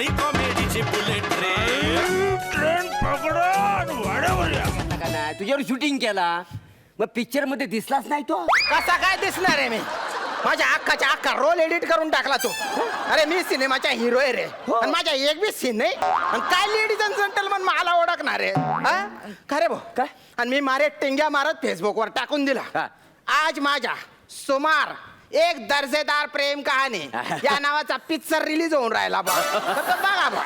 झाली कॉमेडीची bullet train पकडून वाड्यावर या. नाही तुझ्यावर शूटिंग केला मग पिक्चर मध्ये दिसलाच नाही तो. कसा काय दिसणार आहे मी? माझ्या अख्खा रोल एडिट करून टाकला तो. अरे मी सिनेमाचा हिरो आहे रे, आणि माझ्या एक बी सीन नाही, आणि काय लेडीज अँड जेंटलमन मला ओळखणार आहे? खरे भाऊ काय? आणि मी मारे टिंग्या मारत फेसबुकवर टाकून दिला, आज माझ्या सुमार एक दर्जेदार प्रेम कहाणी या नावाचा पिक्चर रिलीज होऊन राहिला बा. बघा बा.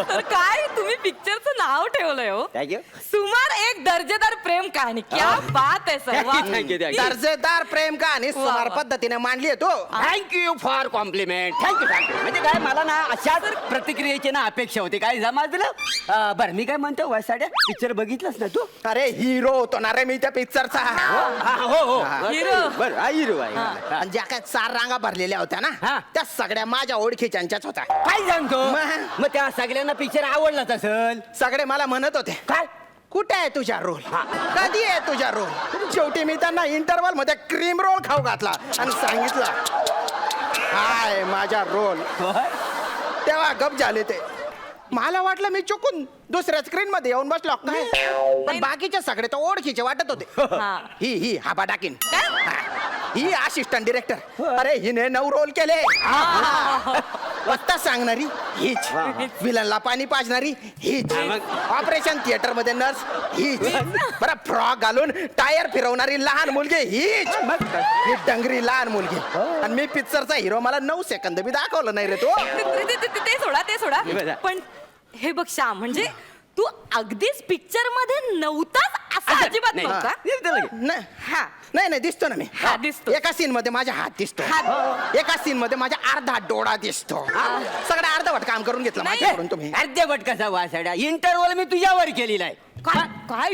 तर काय तुम्ही पिक्चरचं नाव ठेवलंय हो? Thank you. सुमार एक दर्जेदार प्रेम कहाणी. क्या बात आहे सर. वा. Thank you, thank you. दर्जेदार प्रेम कहाणी वा, सुमार वा. पद्धतीने मांडली आहे तो. Thank you for complement. थँक्यू म्हणजे काय मला ना अशाच प्रतिक्रियेची ना अपेक्षा होती. काय समजलं? बरं मी काय म्हणतो वासाड्या पिक्चर बघितलंस ना तू? अरे हिरो होतो ना रे मी त्या पिक्चरचा. हो हिरो. बरं हिरो आहे. आणि ज्या काय 4 रांगा भरलेल्या होत्या ना, हा. त्या सगळ्या माझ्या ओळखीच्यांच्याच होत्या. काय सांगतो मग? मग त्या सगळ्यांना पिक्चर आवडलाच असेल. सगळे मला म्हणत होते, काय कुठे आहे तुझा रोल, कधी आहे तुझा रोल? शेवटी मी त्यांना इंटरवल मध्ये क्रीम रोल खाऊ घातला आणि सांगितलं हाय माझा रोल. तेव्हा गप झाले ते. मला वाटलं मी चुकून दुसऱ्या स्क्रीन मध्ये येऊन बसलो काय, पण बाकीचे सगळे तर ओळखीचे वाटत होते. हा. ही हाबा डाकीन, काय? ही असिस्टंट डिरेक्टर, अरे हिने 9 रोल केले. वत्ता सांगणारी हीच, विलनला पाणी पाजणारी हीच, ऑपरेशन थिएटर मध्ये नर्स हीच, बरं फ्रॉक घालून टायर फिरवणारी लहान मुलगी हीच, ही डंगरी लहान मुलगी. आणि मी पिक्चरचा हिरो, मला 9 सेकंद बी दाखवलं नाही रे तो. ते सोडा पण हे बघ श्याम, म्हणजे तू अगदीच पिक्चर मध्ये नव्हताच असं अजिबात नाही. नव्हता. नाही हा नाही दिसतो ना मी. हा, दिसतो. एका सीन मध्ये माझा हात दिसतो, एका सीन मध्ये माझा अर्धा डोळा दिसतो. सगळं अर्धवट काम करून घेतलं नाही. माझ्याकडून तुम्ही. अर्धवट कसा वासाड्या इंटरव्हल मी तुझ्यावर केलेला आहे. काय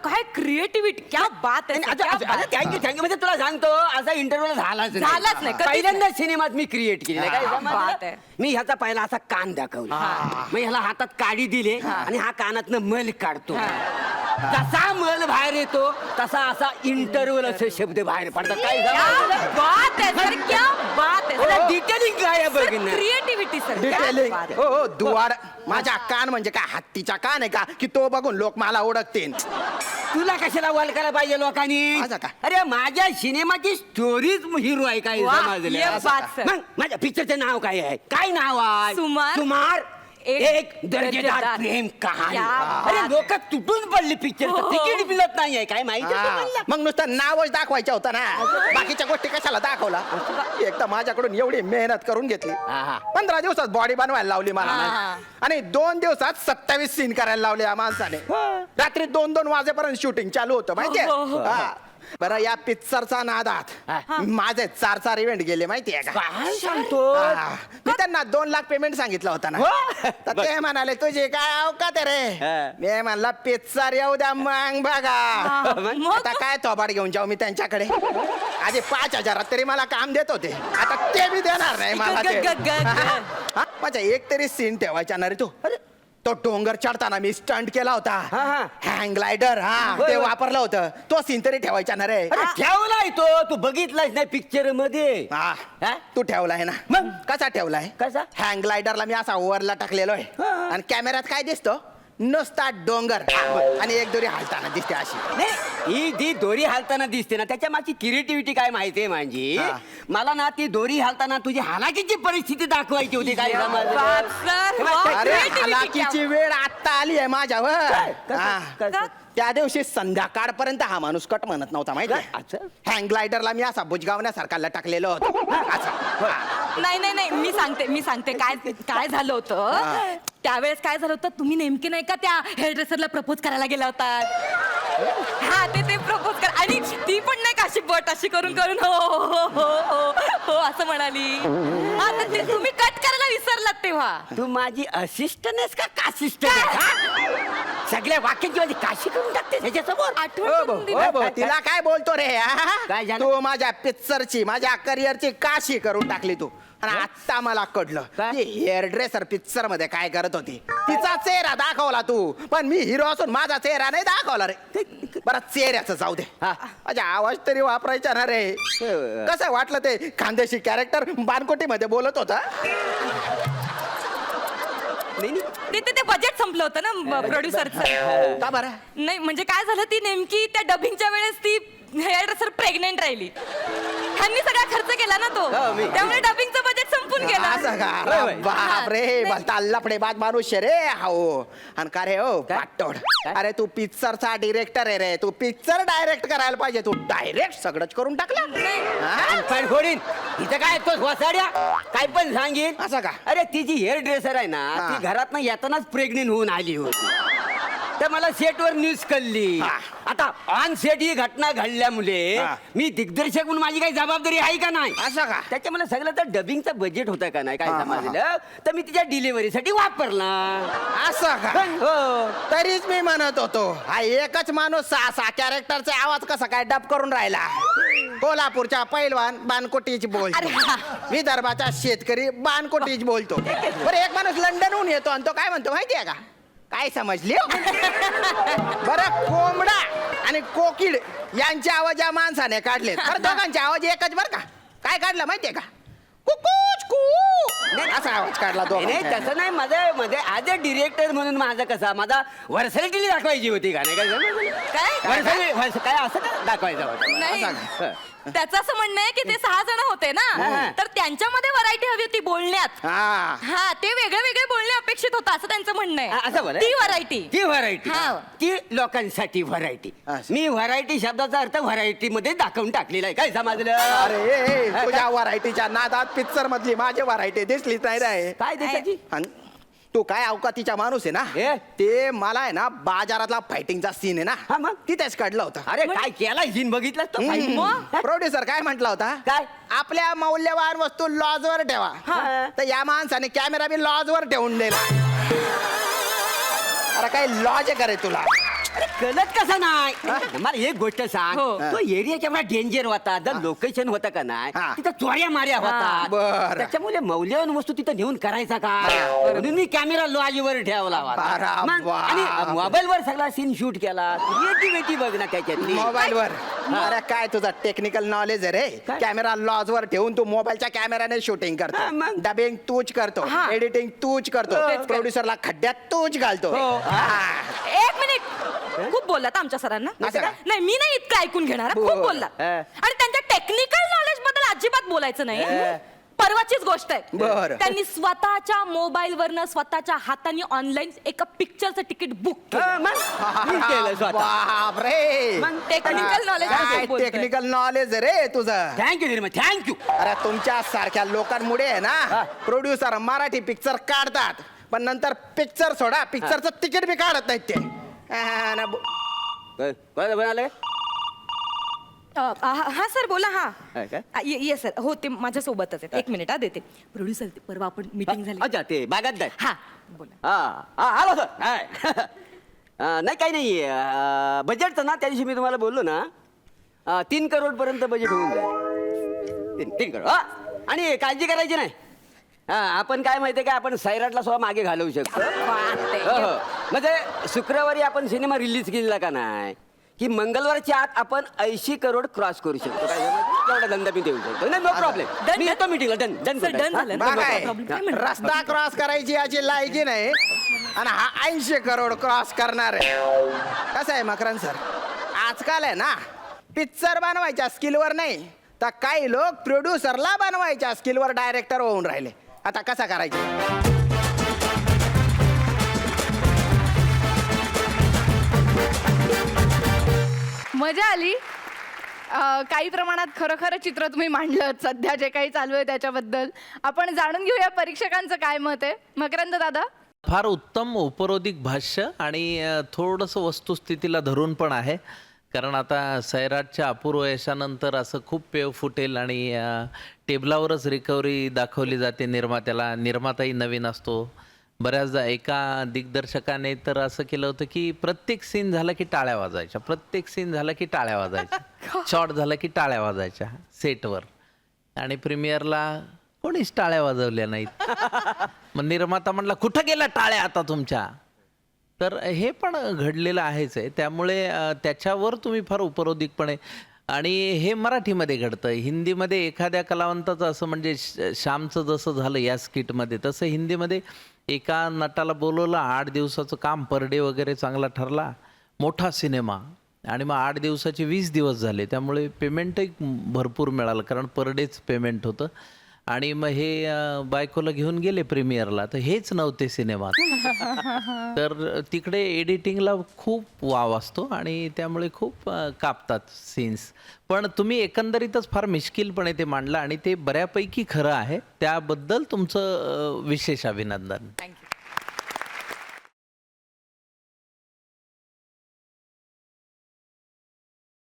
काय क्रिएटिव्हिटी. क्या बात आहे. क्या बात आहे. थँक्यू म्हणजे तुला सांगतो असा इंटरव्ह्यू झालाच झालाच नाही, कधीच पहिल्यांदा सिनेमात मी क्रिएट केलेला काय बात समजलं? आहे. मी ह्याचा पहिला असा कान दाखवला, मग ह्याला हातात काडी दिले आणि हा कानातनं मल काढतो. जसा मल बाहेर येतो तसा असा इंटरव्ह्यू असे शब्द बाहेर पडतात. काय क्या बात आहे सर. क्या बात आहे. डिटेलिंग काय आहे बघ ना. Creativity sir. डिटेलिंग. हो दुवाड. माझा कान म्हणजे काय हत्तीचा कान आहे का, की तो बघून लोक मला ओळखतील? तुला कशाला वळखायला पाहिजे लोकांनी? माझा का? अरे माझ्या सिनेमाची स्टोरीज हिरो आहे. काय वा, समजलं? ये बात सर. मग माझ्या पिक्चरचं नाव काय आहे? काय नाव आहे? सुमार एक दर्जेदार प्रेम कहाणी. क्या बात अरे लोक तुटून पडली पिक्चर, हो. तिकीट मिळत नाहीये. काय माहिती आहे तुम्हाला? मग नुसतं नावच दाखवायचं होतं ना, बाकीच्या गोष्टी कशाला दाखवला? एकदा माझ्याकडून एवढी मेहनत करून घेतली, 15 दिवसात बॉडी बनवायला लावली मला, आणि 2 दिवसात 27 सीन करायला लावले या माणसाने. रात्री 2-2 वाजेपर्यंत शूटिंग चालू होतं माहितीये. बरं या पिक्चरचा नादात माझे 4 इव्हेंट गेले माहितीये का? काय सांगतो? मी त्यांना 2 लाख पेमेंट सांगितलं होतं ना, तर ते म्हणाले तुझे काय अवकात रे. मी म्हणला पिक्चर येऊ द्या मग बघा. मग? आता काय थोबाड घेऊन जाऊ मी त्यांच्याकडे? आधी 5,000 तरी मला काम देत होते, आता ते बी देणार नाही मला ते. हा, माझा एक तरी सीन ठेवायचा ना रे तू. तो डोंगर चढताना मी स्टंट केला होता, हँग ग्लायडर, ते वापरलं होतं. तो सीन तरी ठेवायचा ना रे. अरे ठेवलाय तो, तू बघितलायस नाही पिक्चर मध्ये? तू ठेवलाय ना. मग कसा ठेवलाय? कसा? हँग ग्लायडरला मी असा ओव्हरला टाकलेलो आहे, आणि कॅमेऱ्यात काय दिसतो? नुसता डोंगर आणि एक दोरी हालताना दिसते अशी. ही जी दोरी हालताना दिसते ना, त्याच्या मागची क्रिएटिव्हिटी काय माहितीये माझी? मला ना ती दोरी हालताना तुझी हालाकीची परिस्थिती दाखवायची होती. काय समजलं? अरे हालाकीची वेळ आता आली आहे माझ्यावर. त्या दिवशी संध्याकाळपर्यंत हा माणूस कट म्हणत नव्हता माहिती. हँग ग्लायडरला मी असा बुजगावण्यासारखा लटकलेलो होतो. नाही मी सांगते काय झालं होतं. त्यावेळेस काय झालं होतं, तुम्ही नेमके नाही का त्या हेअरड्रेसरला प्रपोज करायला गेला होता? हा ते प्रपोज कर, आणि ती पण नाही का अशी बट अशी करून हो हो हो हो हो असं म्हणाली. हा तर ते तुम्ही कट करायला विसरलात तेव्हा. तू माझी असिस्टंट आहेस का कासिस्टंट? सगळ्या वाक्यांची माझी काशी करून टाकते त्याच्यासमोर. आठवण तिला काय बोलतो रे? काय झालं? तू माझ्या पिक्चरची, माझ्या करिअरची काशी करून टाकली तू. आणि आता मला कळलं हेअर ड्रेसर पिक्चर मध्ये काय करत होती. तिचा चेहरा दाखवला तू, पण मी हिरो असून माझा चेहरा नाही दाखवला रे. बरं चेहऱ्याचं जाऊ दे, माझा आवाज तरी वापरायचा ना रे. कसं वाटलं ते खानदेशी कॅरेक्टर बानकोटी मध्ये बोलत होता? नाही नाही. ते बजेट संपलं होतं ना प्रोड्युसरचं. का बरं? नाही म्हणजे काय झालं, ती नेमकी त्या डबिंगच्या वेळेस ती हेअर ड्रेसर प्रेग्नेंट राहिली. ह्यांनी सगळा खर्च केला ना तो, हो, मी. त्यामुळे डबिंगचं बजेट संपून असं गेलं. का? होय, होय. बाप रे, भलता लफडेबाज माणूस आहे रे हो. आणि का रे हो काय? पाटोड, काय? अरे तू पिक्चरचा डिरेक्टर आहे रे, तू पिक्चर डायरेक्ट करायला पाहिजे, तू डायरेक्ट सगळंच करून टाकलं. हा? पण फोडीन तिथं काय तो वसाड्या काय पण सांगेल. असं का? अरे ती जी हेअर ड्रेसर आहे ना, हा. ती घरात ना येतानाच प्रेग्नेंट होऊन आली होती. तर मला सेटवर न्यूज कळली. हा. आता ऑन सेट ही घटना घडल्यामुळे हा. मी दिग्दर्शक म्हणून माझी काही जबाबदारी आहे का नाही. असं का? त्याच्यामुळे सगळं तर डबिंगचं बजेट होतं का नाही काय समजलं, तर मी तिच्या डिलिव्हरीसाठी वापरला. असं का? हो. तरीच मी म्हणत होतो, हा एकच माणूस 6 कॅरेक्टरचा आवाज कसा काय डब करून राहिला. कोल्हापूरच्या पैलवान बानकोटीच बोलतो, अरे हा. विदर्भाचा शेतकरी बानकोटीच बोलतो. बरं एक माणूस लंडनहून येतो आणि तो काय म्हणतो माहितीये का? काय समजली हो? बरं कोंबडा आणि कोकिड यांचे आवाज या माणसाने काढले, बरं दोघांचे आवाज एकच बरं का? काय काढलं माहितीये का? कुकूच कू असा आवाज काढला नाही नाही, दोघांचा. तसं नाही. माझं मध्ये ॲज अ डिरेक्टर म्हणून माझं कसा माझा व्हर्सॅलिटी दाखवायची होती का नाही काय काय काय असं का दाखवायचं होतं. नाही, हं. त्याचं असं म्हणणं आहे की ते 6 जण होते ना, हा. तर त्यांच्यामध्ये व्हरायटी हवी होती बोलण्यात. हा हा, ते वेगळे वेगळे बोलणे अपेक्षित होतं असं त्यांचं म्हणणं असं बरं? आहे. ती व्हरायटी. ती व्हरायटी हा. ती लोकांसाठी व्हरायटी. असं. मी व्हरायटी शब्दाचा अर्थ व्हरायटी मध्ये दाखवून टाकलेला आहे. काय समजलं? अरे तुझ्या व्हरायटीच्या नादात पिक्चर मधली माझी व्हरायटी दिसलीच नाही रे. काय देशाची? अन तू काय अवकातीचा माणूस आहे ना, ए? ते मला आहे ना बाजारातला फायटिंगचा सीन आहे हा, ना, मग? तिथेच काढलं होतं. अरे काय केला सीन बघितला तो मग? प्रोड्युसर काय म्हटला होता? काय? आपल्या मौल्यवान वस्तू लॉजवर ठेवा. हा. तर या माणसाने कॅमेरा बी लॉजवर ठेवून दिला. अरे काय लॉज आहे का रे तुला? अरे कळत कसा नाही. मला एक गोष्ट सांग, हो. तो एरिया केवढा डेंजर होता, जर लोकेशन होतं का नाही हा. तिथं चोऱ्या माऱ्या होता. बरं. त्याच्यामुळे मौल्यवान वस्तू तिथं नेऊन करायचा का, म्हणून मी कॅमेरा लॉजवर ठेवला होता. बरं, मग बाप. आणि मोबाईल वर सगळा सीन शूट केला. क्रिएटिव्हिटी बघ ना त्याच्यातली. मोबाईल वर. अरे काय तुझा टेक्निकल नॉलेज आहे रे. काय? कॅमेरा लॉज वर ठेवून तू मोबाईलच्या कॅमेराने शूटिंग हा, करतो, मग? डबिंग तूच करतो, हा. एडिटिंग तूच करतो, तेच प्रोड्युसरला खड्ड्यात तूच घालतो. हो. हा. 1 मिनिट. खूप बोललात आमच्या सरांना. असं का? नाही, मी नाही इतकं ऐकून घेणार. खूप बरं. बोललात. हा. आणि त्यांच्या टेक्निकल नॉलेज बद्दल अजिबात बोलायचं नाही. हा. परवाचीच गोष्ट आहे. बरं. त्यांनी स्वतःच्या मोबाईल वरनं स्वतःच्या हाताने ऑनलाईन एका पिक्चरचं तिकीट बुक केलं. हा, मग मी केलं स्वतः. बापरे. मग टेक्निकल नॉलेज काय टेक्निकल नॉलेज रे तुझं. Thank you very much, thank you. अरे तुमच्या सारख्या लोकांमुळे आहे हा. ना प्रोड्युसर मराठी पिक्चर काढतात, पण नंतर पिक्चर सोडा पिक्चरचं तिकीट बी काढत नाहीत ते. हा ना, बनाले हा सर बोला. हा आहे काय? Yes sir. हो, ते माझ्या सोबतच आहेत. 1 मिनिट. देते प्रोड्युसर. परवा आपण मीटिंग झाली. अच्छा ते बागात जाय. हा बोला. आलो सर. नाही काही नाही. बजेटचं ना त्या दिवशी मी तुम्हाला बोललो ना, 3 करोड पर्यंत बजेट होऊन जाईल. 3 करोड. आणि काळजी करायची नाही. आपण काय माहितीये का, आपण सैराटला सुद्धा मागे घालवू शकतो. हो, हो. म्हणजे शुक्रवारी आपण सिनेमा रिलीज केलेला का नाही, की मंगळवारच्या आत आपण 80 करोड क्रॉस करू शकतो. काय एवढा धंदा मी देऊ शकतो. नाही, नो प्रॉब्लेम. Done, मी done. येतो मीटिंगला. डन डन Sir, done झालं. बा काय problem. काय म्हणता? रस्ता क्रॉस करायची याची लायकी नाही आणि हा 80 करोड क्रॉस करणार आहे. कसं आहे मकरन सर, आजकाल आहे ना पिक्चर बनवायच्या स्किलवर नाही, तर काही लोक प्रोड्युसरला बनवायच्या स्किलवर डायरेक्टर होऊन राहिले. आता कसा करायचं? मजा आली. काही प्रमाणात खरं चित्र तुम्ही मांडलं. सध्या जे काही चालू आहे त्याच्याबद्दल आपण जाणून घेऊया परीक्षकांचं काय मत आहे. मकरंद दादा. फार उत्तम उपरोधिक भाष्य आणि थोडंसं वस्तुस्थितीला धरून पण आहे. कारण आता सैराटच्या अपूर्व यशानंतर असं खूप पेव फुटेल आणि टेबलावरच रिकव्हरी दाखवली जाते निर्मात्याला. निर्माताही नवीन असतो. बऱ्याचदा एका दिग्दर्शकाने तर असं केलं होतं की प्रत्येक सीन झाला की टाळ्या वाजायच्या, प्रत्येक सीन झाला की टाळ्या वाजायच्या, शॉट झाला की टाळ्या वाजायच्या सेटवर. आणि प्रीमियरला कोणीच टाळ्या वाजवल्या नाहीत. मग निर्माता म्हणला कुठं गेल्या टाळ्या आता तुमच्या. तर हे पण घडलेलं आहेच आहे. त्यामुळे त्याच्यावर तुम्ही फार उपरोधिकपणे आणि हे मराठीमध्ये घडतं. हिंदीमध्ये एखाद्या कलावंताचं असं म्हणजे श्यामचं जसं झालं या स्किटमध्ये, तसं हिंदीमध्ये एका नटाला बोलवलं, 8 दिवसाचं काम पर डे वगैरे चांगला ठरला, मोठा सिनेमा, आणि मग 8 दिवसाचे 20 दिवस झाले, त्यामुळे पेमेंटही भरपूर मिळालं कारण पर डेच पेमेंट होतं. आणि मग हे बायकोला घेऊन गेले प्रीमियरला, तर हेच नव्हते सिनेमात. तर तिकडे एडिटिंगला खूप वाव असतो आणि त्यामुळे खूप कापतात सीन्स. पण तुम्ही एकंदरीतच फार मिश्किलपणे ते मांडलं आणि ते बऱ्यापैकी खरं आहे, त्याबद्दल तुमचं विशेष अभिनंदन.